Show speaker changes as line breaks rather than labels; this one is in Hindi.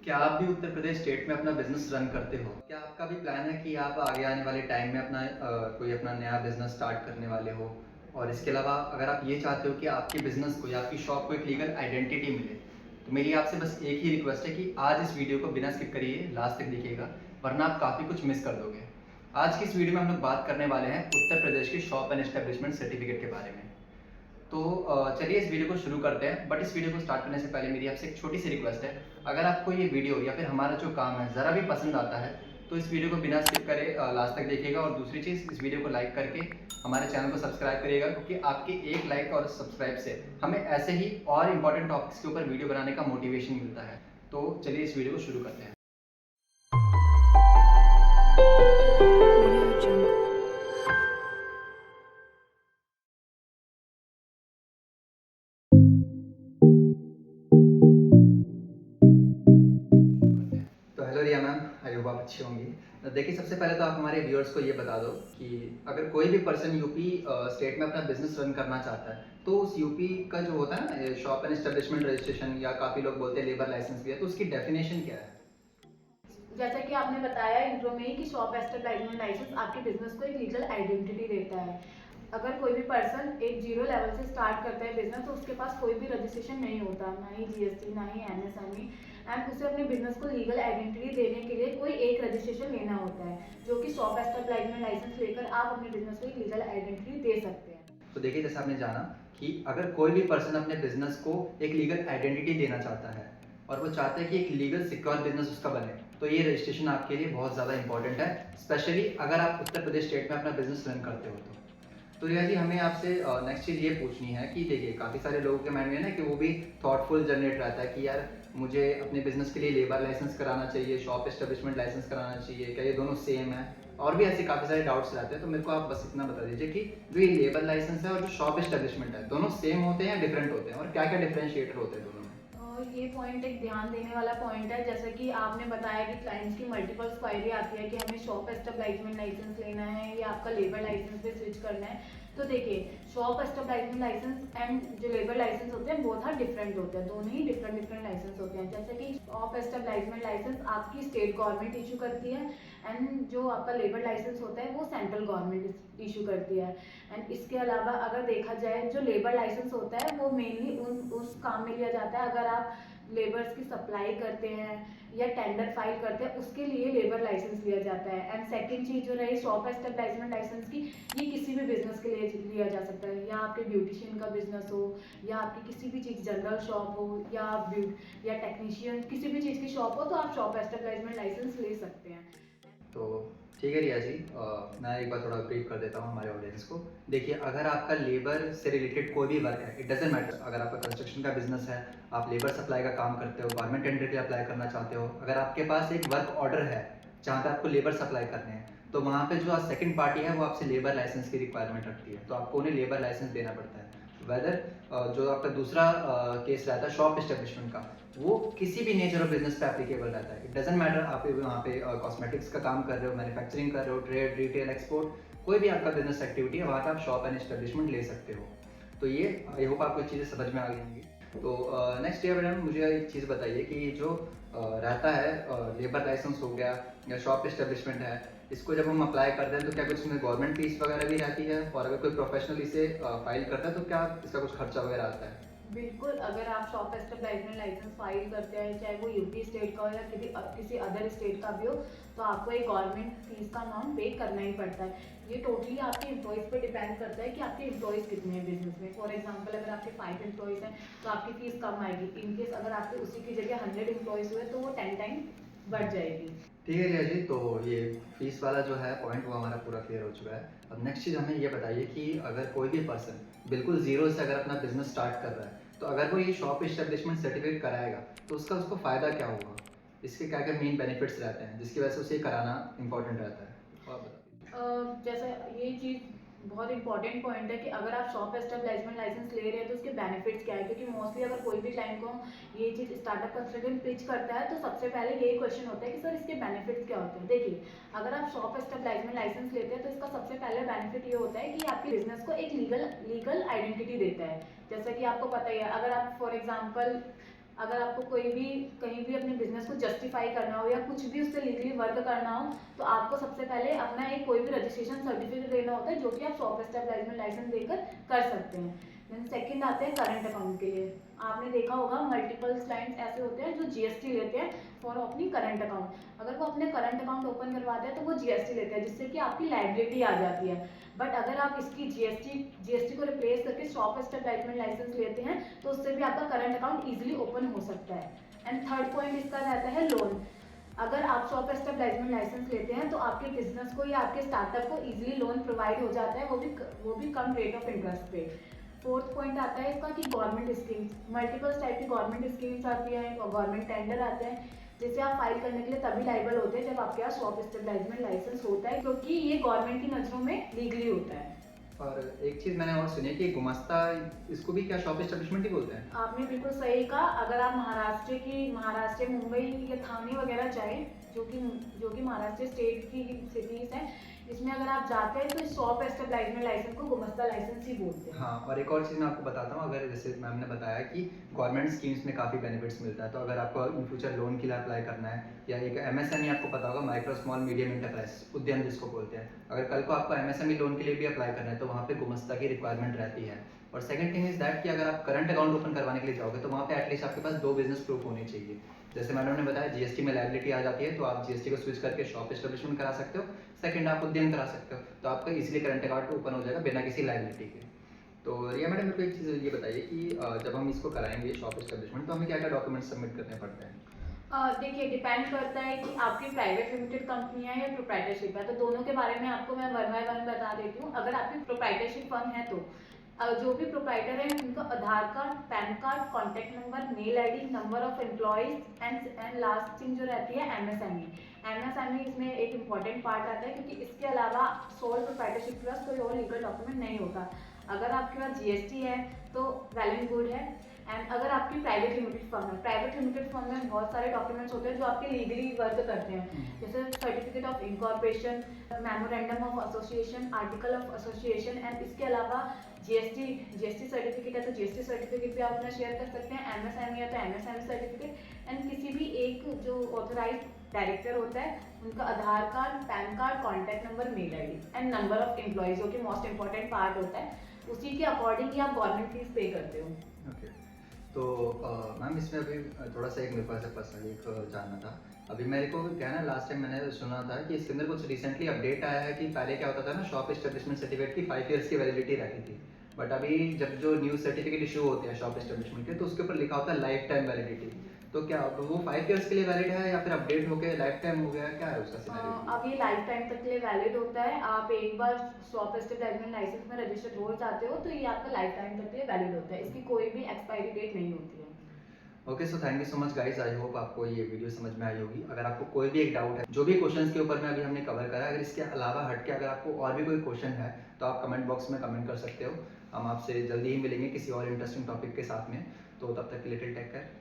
क्या आप भी उत्तर प्रदेश स्टेट में अपना बिजनेस रन करते हो? क्या आपका भी प्लान है कि आप आगे आने वाले टाइम में अपना कोई अपना नया बिजनेस स्टार्ट करने वाले हो? और इसके अलावा अगर आप ये चाहते हो कि आपके बिजनेस को या आपकी शॉप को एक लीगल आइडेंटिटी मिले, तो मेरी आपसे बस एक ही रिक्वेस्ट है कि आज इस वीडियो को बिना स्किप करिए, लास्ट तक देखिएगा, वरना आप काफ़ी कुछ मिस कर दोगे। आज की इस वीडियो में हम लोग बात करने वाले हैं उत्तर प्रदेश की शॉप एंड एस्टेब्लिशमेंट सर्टिफिकेट के बारे में। तो चलिए इस वीडियो को शुरू करते हैं। बट इस वीडियो को स्टार्ट करने से पहले मेरी आपसे एक छोटी सी रिक्वेस्ट है। अगर आपको ये वीडियो या फिर हमारा जो काम है ज़रा भी पसंद आता है, तो इस वीडियो को बिना स्किप करे लास्ट तक देखिएगा। और दूसरी चीज़, इस वीडियो को लाइक करके हमारे चैनल को सब्सक्राइब करिएगा, क्योंकि आपके एक लाइक और सब्सक्राइब से हमें ऐसे ही और इम्पॉर्टेंट टॉपिक्स के ऊपर वीडियो बनाने का मोटिवेशन मिलता है। तो चलिए इस वीडियो को शुरू करते हैं। तो hello Riya ma'am, I hope आप अच्छी होंगी। देखिए, सबसे पहले तो आप हमारे व्यूअर्स को ये बता दो कि अगर कोई भी पर्सन यूपी स्टेट में अपना बिजनेस रन करना चाहता है, तो उस यूपी का जो होता है ना, शॉप एंड एस्टेब्लिशमेंट रजिस्ट्रेशन, या काफ़ी लोग बोलते हैं लेबर लाइसेंस भी है, तो उसकी डेफिनेशन क्या है?
जैसा कि आपने बताया इंट्रो में ही कि शॉप एस्टेब्लिशमेंट लाइसेंस आपके बिजनेस को एक लीगल आइडेंटिटी देता है। अगर कोई भी पर्सन एक जीरो लेवल से स्टार्ट करता है बिजनेस, तो उसके पास कोई भी रजिस्ट्रेशन नहीं होता, ना ही जीएसटी, ना ही एमएसएमई, एंड उसे अपने बिजनेस को लीगल आइडेंटिटी देने के लिए कोई एक रजिस्ट्रेशन लेना होता है, जो कि शॉप एस्टेब्लिशमेंट लाइसेंस लेकर आप अपने बिजनेस को एक लीगल आइडेंटिटी दे सकते हैं।
तो देखिए, जैसे आपने जाना कि अगर कोई भी पर्सन अपने बिजनेस को एक लीगल आइडेंटिटी देना चाहता है और वो चाहता है कि एक लीगल सिक्योर बिजनेस उसका बने, तो ये रजिस्ट्रेशन आपके लिए बहुत ज़्यादा इंपॉर्टेंट है, स्पेशली अगर आप उत्तर प्रदेश स्टेट में अपना बिजनेस रन करते हो तो रिया जी, हमें आपसे नेक्स्ट चीज़ ये पूछनी है कि देखिए, काफ़ी सारे लोगों के माइंड में ना कि वो भी थॉटफुल जनरेट रहता है कि यार, मुझे अपने बिजनेस के लिए लेबर लाइसेंस कराना चाहिए, शॉप एस्टेब्लिशमेंट लाइसेंस कराना चाहिए, क्या ये दोनों सेम है? और भी ऐसे काफ़ी सारे डाउट्स रहते हैं। तो मेरे को आप बस इतना बता दीजिए कि जो ये लेबर लाइसेंस है और जो शॉप एस्टेब्लिशमेंट है, दोनों सेम होते हैं या डिफरेंट होते हैं, और क्या क्या डिफरेंशिएटर होते हैं दोनों में?
ये पॉइंट एक ध्यान देने वाला पॉइंट है। जैसे कि आपने बताया कि क्लाइंट्स की मल्टीपल क्वायरी आती है कि हमें शॉप एस्टेब्लिशमेंट लाइसेंस लेना है या आपका लेबर लाइसेंस पे स्विच करना है। तो देखिए, शॉप एस्टेब्लिशमेंट लाइसेंस एंड जो लेबर लाइसेंस होते हैं बोथ आर डिफरेंट होते हैं, दोनों ही डिफरेंट डिफरेंट लाइसेंस होते हैं। जैसे कि शॉप एस्टेब्लिशमेंट लाइसेंस आपकी स्टेट गवर्नमेंट इशू करती है, एंड जो आपका लेबर लाइसेंस होता है वो सेंट्रल गवर्नमेंट इशू करती है। एंड इसके अलावा अगर देखा जाए, जो लेबर लाइसेंस होता है वो मेनली उस काम में लिया जाता है अगर आप लेबर्स की सप्लाई करते हैं या टेंडर फाइल करते हैं, उसके लिए लेबर लाइसेंस लिया जाता है। एंड सेकंड चीज जो रही शॉप एस्टेब्लिशमेंट लाइसेंस की, ये किसी भी बिजनेस के लिए लिया जा सकता है, या आपके ब्यूटिशियन का बिजनेस हो, या आपकी किसी भी चीज जनरल शॉप हो, या टेक्नीशियन किसी भी चीज की शॉप हो, तो आप शॉप एस्टेब्लिशमेंट लाइसेंस ले सकते हैं।
तो ठीक है रिया जी, मैं एक बार थोड़ा ब्रीफ कर देता हूँ हमारे ऑडियंस को। देखिए, अगर आपका लेबर से रिलेटेड कोई भी वर्क है, इट डजेंट मैटर, अगर आपका कंस्ट्रक्शन का बिजनेस है, आप लेबर सप्लाई का काम करते हो, गवर्नमेंट टेंडर के लिए अप्लाई करना चाहते हो, अगर आपके पास एक वर्क ऑर्डर है जहाँ पे आपको लेबर सप्लाई करने हैं, तो वहाँ पे जो सेकंड पार्टी है वो आपसे लेबर लाइसेंस की रिक्वायरमेंट रखती है, तो आपको उन्हें लेबर लाइसेंस देना पड़ता है। वेदर जो आपका दूसरा केस रहता है शॉप एस्टेब्लिशमेंट का, वो किसी भी नेचर ऑफ बिजनेस पे एप्लीकेबल रहता है। इट डजेंट मैटर आप वहाँ पे कॉस्मेटिक्स का काम कर रहे हो, मैन्युफैक्चरिंग कर रहे हो, ट्रेड, रिटेल, एक्सपोर्ट, कोई भी आपका बिजनेस एक्टिविटी है, वहाँ पे आप शॉप एंड एस्टेब्लिशमेंट ले सकते हो। तो ये आई होप आपको चीज़ें समझ में आ गई होंगी। तो नेक्स्ट ईयर मैडम, मुझे एक चीज़ बताइए कि जो रहता है लेबर लाइसेंस हो गया या शॉप एस्टेब्लिशमेंट है, इसको जब हम अप्लाई करते हैं तो क्या कुछ इसमें गवर्नमेंट फीस वगैरह भी रहती है? और अगर कोई प्रोफेशनल इसे फाइल करता है तो क्या इसका कुछ खर्चा वगैरह आता है?
बिल्कुल, अगर आप शॉप एस्टेब्लिशमेंट लाइसेंस फाइल करते हैं, चाहे वो यूपी स्टेट का हो या किसी अदर स्टेट का भी हो, तो आपको एक गवर्नमेंट फीस का अमाउंट पे करना ही पड़ता है। ये टोटली आपके एम्प्लॉयज़ पे डिपेंड करता है कि आपके एम्प्लॉयज़ कितने हैं बिजनेस में। फॉर एग्जांपल, अगर आपके 5 एम्प्लॉयज़ हैं तो आपकी फीस कम आएगी। इन केस अगर आपके उसी की जगह 100 एम्प्लॉयज़ हुए तो वो 10 टाइम बढ़ जाएगी।
ठीक है रिया जी, तो ये फीस वाला जो है पॉइंट वो हमारा पूरा क्लियर हो चुका है। अब नेक्स्ट चीज़ हमें ये बताइए कि अगर कोई भी पर्सन बिल्कुल ज़ीरो से अगर अपना बिजनेस स्टार्ट कर रहा है, तो अगर वो ये शॉप एस्टेब्लिशमेंट सर्टिफिकेट कराएगा, तो उसका उसको फ़ायदा क्या होगा? इसके क्या क्या मेन बेनिफिट्स रहते हैं जिसकी वजह से उसे ये कराना इंपॉर्टेंट रहता है? तो आप बता दीजिए।
जैसे ये चीज़ बहुत इंपॉर्टेंट पॉइंट है कि अगर आप शॉप एस्टेब्लिशमेंट लाइसेंस ले रहे हैं तो उसके बेनिफिट्स क्या है, क्योंकि मोस्टली अगर कोई भी क्लाइंट को ये चीज़ स्टार्टअप कंसल्टेंट पिच करता है तो सबसे पहले यही क्वेश्चन होता है कि सर इसके बेनिफिट्स क्या होते हैं। देखिए, अगर आप शॉप एस्टेब्लिशमेंट लाइसेंस लेते हैं तो इसका सबसे पहले बेनिफिट ये होता है कि आपके बिजनेस को एक लीगल लीगल आइडेंटिटी देता है। जैसा कि आपको पता ही है, अगर आप फॉर एग्जाम्पल अगर आपको कोई भी कहीं भी अपने बिजनेस को जस्टिफाई करना हो या कुछ भी उससे लीगली वर्क करना हो, तो आपको सबसे पहले अपना एक कोई भी रजिस्ट्रेशन सर्टिफिकेट देना होता है, जो कि आप शॉप एस्टेब्लिशमेंट लाइसेंस देकर कर सकते हैं। देन सेकंड आते हैं करंट अकाउंट के लिए। आपने देखा होगा मल्टीपल क्लाइंट्स ऐसे होते हैं जो जीएसटी लेते हैं फॉर ओपनिंग करंट अकाउंट। अगर वो अपने करंट अकाउंट ओपन करवाते हैं तो वो जीएसटी लेते हैं, जिससे कि आपकी लायबिलिटी आ जाती है। बट अगर आप इसकी जीएसटी को रिप्लेस करके शॉप एस्टेब्लिशमेंट लाइसेंस लेते हैं तो उससे भी आपका करंट अकाउंट इजीली ओपन हो सकता है। एंड थर्ड पॉइंट इसका रहता है लोन। अगर आप शॉप एस्टेब्लिशमेंट लाइसेंस लेते हैं तो आपके बिजनेस को या आपके स्टार्टअप को इजीली लोन प्रोवाइड हो जाता है, वो भी कम रेट ऑफ इंटरेस्ट पे। फोर्थ पॉइंट आता है इसका कि गवर्नमेंट स्कीम्स, मल्टीपल टाइप की गवर्नमेंट स्कीम्स आती हैं और गवर्नमेंट टेंडर आते हैं, जिसे आप फाइल करने के लिए तभी लाइबल होते हैं जब आपके पास शॉप एस्टेब्लिशमेंट लाइसेंस होता है, क्योंकि ये गवर्नमेंट की नज़रों में लीगली होता है।
और एक चीज़ मैंने और सुनी है कि गुमास्ता, इसको भी क्या शॉप एस्टेब्लिशमेंट ही बोलते हैं?
आपने बिल्कुल सही कहा। अगर आप महाराष्ट्र मुंबई या थाने वगैरह जाए, जो कि महाराष्ट्र स्टेट की सिटीज हैं, इसमें अगर आप जाते हैं तो शॉप एस्टेब्लिशमेंट लाइसेंस को गुमस्ता लाइसेंस ही बोलते हैं।
हाँ, और एक और चीज़ मैं आपको बताता हूँ, अगर जैसे मैम ने बताया कि गवर्नमेंट स्कीम्स में काफ़ी बेनिफिट्स मिलता है, तो अगर आपको इन फ्यूचर लोन के लिए अप्लाई करना है या एक एमएसएमई, आपको पता होगा माइक्रो स्मॉल मीडियम इंटरप्राइज उद्यम जिसको बोलते हैं, अगर कल को आपको एमएसएमई लोन के लिए भी अप्लाई करना है तो वहाँ पे गुमस्ता की रिक्वायरमेंट रहती है। और सेकंड थिंग इज दैट कि अगर आप करंट अकाउंट ओपन करवाने के लिए जाओगे तो वहाँ पे एटलीस्ट आपके पास 2 बिजनेस प्रूफ होने चाहिए। जैसे मैडम ने बताया जीएसटी में लायबिलिटी आ जाती है, तो आप जीएसटी को स्विच करके शॉप एस्टेब्लिशमेंट करा सकते हो। सेकंड, आप उद्यम करा सकते हो, तो आपका इजीली करंट अकाउंट ओपन हो जाएगा बिना किसी लायबिलिटी के। तो रिया मैडम, मेरे को एक चीज़ ये बताइए कि जब हम इसको कराएंगे शॉप एस्टेब्लिशमेंट, तो हमें क्या क्या डॉक्यूमेंट सबमिट करने पड़ते हैं?
देखिए, डिपेंड करता है कि आपकी प्राइवेट लिमिटेड कंपनी है या प्रोप्राइटरशिप है, तो दोनों के बारे में आपको मैं वन बाय वन बता देती हूँ। अगर आपकी प्रोप्राइटरशिप फर्म है तो जो भी प्रोप्राइटर है उनका Aadhaar card, PAN card, contact number, mail ID, number of employees and last thing जो रहती है एमएसएमई इसमें एक इम्पॉर्टेंट पार्ट आता है, क्योंकि इसके अलावा सोल प्रोप्राइटरशिप के पास कोई और लीगल डॉक्यूमेंट नहीं होता। अगर आपके पास जीएसटी है तो वेल एंड गुड है। एंड अगर आपकी प्राइवेट लिमिटेड फर्म में बहुत सारे डॉक्यूमेंट्स होते हैं जो आपके लीगली वर्क करते हैं, जैसे certificate of incorporation, memorandum of association, article of association. And इसके अलावा जीएसटी सर्टिफिकेट है तो जीएसटी सर्टिफिकेट भी आप अपना शेयर कर सकते हैं, एमएसएमई है तो एमएसएमई सर्टिफिकेट। एंड किसी भी एक जो ऑथराइज डायरेक्टर होता है उनका Aadhaar card, PAN card, contact number, mail ID and number of employees, जो कि मोस्ट इंपॉर्टेंट पार्ट होता है। उसी के अकॉर्डिंग ही आप गवर्नमेंट फीस पे करते हो।
ओके, तो मैम इसमें अभी थोड़ा सा एक मेरे पास पर्सनली एक जानना था। अभी मेरे को क्या है ना, लास्ट टाइम मैंने सुना था कि इसके अंदर कुछ रिसेंटली अपडेट आया है कि पहले क्या होता था ना, शॉप एस्टेब्लिशमेंट सर्टिफिकेट की 5 ईयर्स की वैलिडिटी रहती थी, बट अभी जब जो न्यू सर्टिफिकेट इशू होते हैं शॉप एस्टेब्लिशमेंट के, तो उसके ऊपर लिखा होता है लाइफ टाइम वैलिडिटी। तो क्या अब वो 5 ईयर्स के लिए वैलिड है या फिर अपडेट होकर लाइफ टाइम हो गया, क्या है उसका सिनेरियो?
अब ये लाइफ टाइम तक के लिए वैलिड होता है। आप एक बार शॉप एस्टेब्लिशमेंट लाइसेंस में रजिस्टर्ड हो जाते हो तो ये आपका लाइफ टाइम तक के लिए वैलिड होता है, इसकी कोई भी एक्सपायरी डेट नहीं होती है।
Okay, so thank you so much guys, I hope आपको ये वीडियो समझ में आई होगी। अगर आपको कोई भी एक डाउट है, जो भी क्वेश्चंस के ऊपर में अभी हमने कवर करा, अगर इसके अलावा हट के अगर आपको और भी कोई क्वेश्चन है तो आप कमेंट बॉक्स में कमेंट कर सकते हो। हम आपसे जल्दी ही मिलेंगे किसी और इंटरेस्टिंग टॉपिक के साथ में, तो तब तक के लिए टेक केयर।